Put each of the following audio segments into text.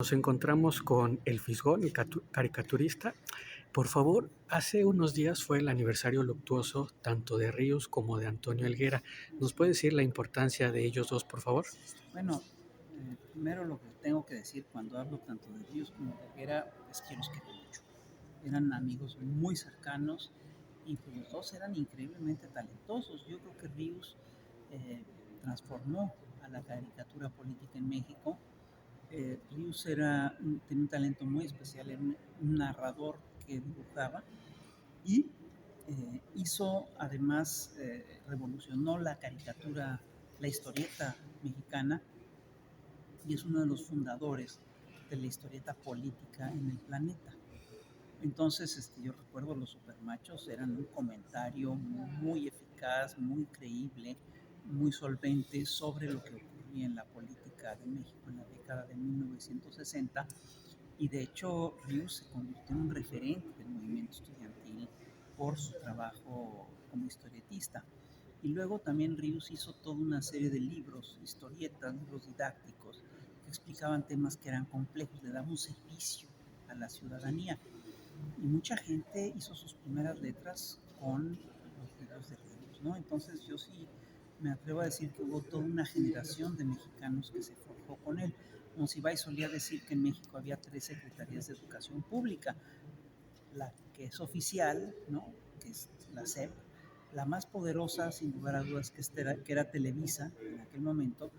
Nos encontramos con El Fisgón, el caricaturista. Por favor, hace unos días fue el aniversario luctuoso tanto de Ríos como de Antonio Helguera. ¿Nos puede decir la importancia de ellos dos, por favor? Bueno, primero lo que tengo que decir cuando hablo tanto de Ríos como de Helguera es que los quiero mucho. Eran amigos muy cercanos y pues los dos eran increíblemente talentosos. Yo creo que Ríos eh, transformó a la caricatura política en México. Ríos tenía un talento muy especial, era un narrador que dibujaba y hizo además, revolucionó la caricatura, la historieta mexicana, y es uno de los fundadores de la historieta política en el planeta. Entonces, yo recuerdo los supermachos eran un comentario muy eficaz, muy creíble, muy solvente sobre lo que ocurría en la política de México en la década de 1960. Y de hecho, Ríos se convirtió en un referente del movimiento estudiantil por su trabajo como historietista. Y luego también Ríos hizo toda una serie de libros, historietas, libros didácticos, que explicaban temas que eran complejos, le daba un servicio a la ciudadanía. Y mucha gente hizo sus primeras letras con los libros de Ríos, ¿no? Entonces yo sí me atrevo a decir que hubo toda una generación de mexicanos que se forjó con él. Monsiváis solía decir que en México había 3 secretarías de educación pública, la que es oficial, ¿no? Que es la SEP, la más poderosa, sin lugar a dudas, que era Televisa en aquel momento,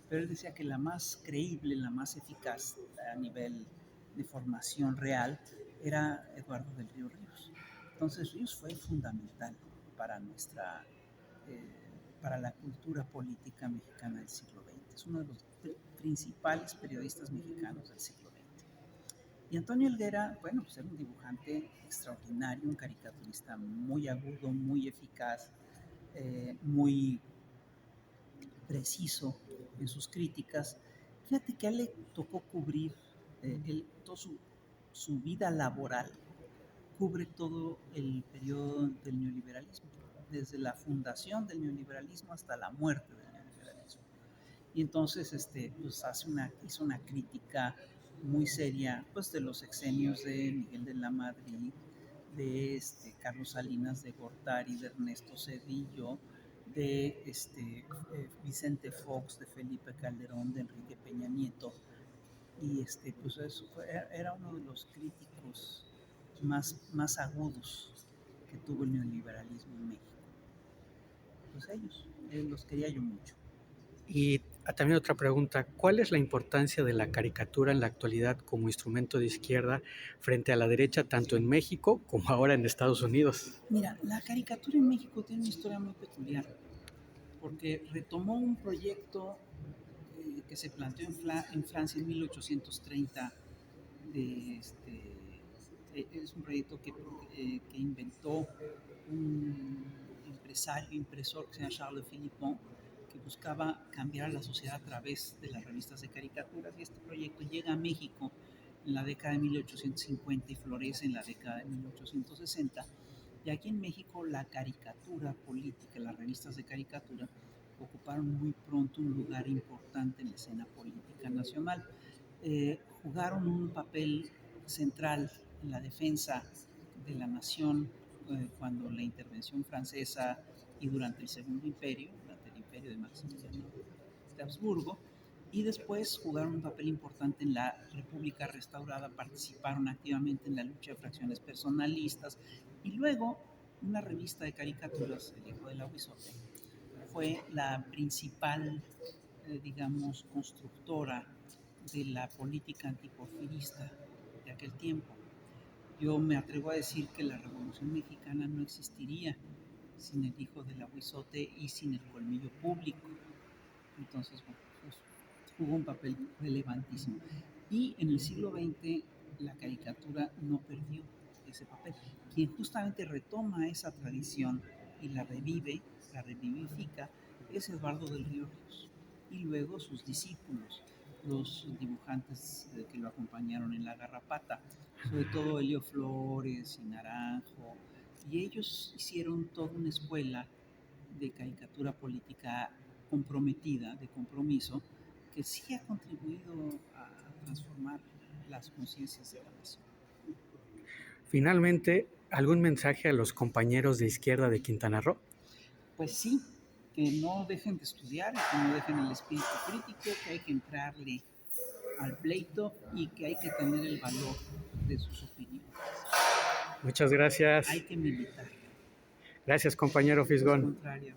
pero él decía que la más creíble, la más eficaz a nivel de formación real, era Eduardo del Ríos. Entonces Ríos fue fundamental para para la cultura política mexicana del siglo XX. Es uno de los principales periodistas mexicanos del siglo XX. Y Antonio Helguera, bueno, pues era un dibujante extraordinario, un caricaturista muy agudo, muy eficaz, muy preciso en sus críticas. Fíjate que a él le tocó cubrir toda su vida laboral, cubre todo el periodo del neoliberalismo, desde la fundación del neoliberalismo hasta la muerte del neoliberalismo. Y entonces pues hizo una crítica muy seria pues, de los sexenios de Miguel de la Madrid, de Carlos Salinas de Gortari, de Ernesto Zedillo, de Vicente Fox, de Felipe Calderón, de Enrique Peña Nieto. Y pues era uno de los críticos más agudos que tuvo el neoliberalismo en México. Pues ellos, los quería yo mucho. Y también otra pregunta, ¿cuál es la importancia de la caricatura en la actualidad como instrumento de izquierda frente a la derecha, tanto en México como ahora en Estados Unidos? Mira, la caricatura en México tiene una historia muy peculiar, porque retomó un proyecto que se planteó en Francia en 1830. De es un proyecto que inventó un empresario, impresor que se llama Charles Philippon, que buscaba cambiar a la sociedad a través de las revistas de caricaturas. Y este proyecto llega a México en la década de 1850 y florece en la década de 1860. Y aquí en México la caricatura política, las revistas de caricatura, ocuparon muy pronto un lugar importante en la escena política nacional. Jugaron un papel central en la defensa de la nación cuando la intervención francesa y durante el Segundo Imperio, durante el imperio de Maximiliano de Habsburgo, y después jugaron un papel importante en la República restaurada, participaron activamente en la lucha de fracciones personalistas, y luego una revista de caricaturas, El Hijo del Aguizote, fue la principal, digamos, constructora de la política antiporfirista de aquel tiempo. Yo me atrevo a decir que la Revolución Mexicana no existiría sin el Hijo del Aguizote y sin el Colmillo Público. Entonces, bueno, pues, jugó un papel relevantísimo. Y en el siglo XX la caricatura no perdió ese papel. Quien justamente retoma esa tradición y la revive, la revivifica, es Eduardo del Ríos y luego sus discípulos, los dibujantes que lo acompañaron en La Garrapata, sobre todo Helio Flores y Naranjo, y ellos hicieron toda una escuela de caricatura política comprometida, de compromiso, que sí ha contribuido a transformar las conciencias de la nación. Finalmente, ¿algún mensaje a los compañeros de izquierda de Quintana Roo? Pues sí, que no dejen de estudiar, que no dejen el espíritu crítico, que hay que entrarle al pleito y que hay que tener el valor de sus opiniones. Muchas gracias. Hay que militar. Gracias, compañero Al Fisgón. contrario.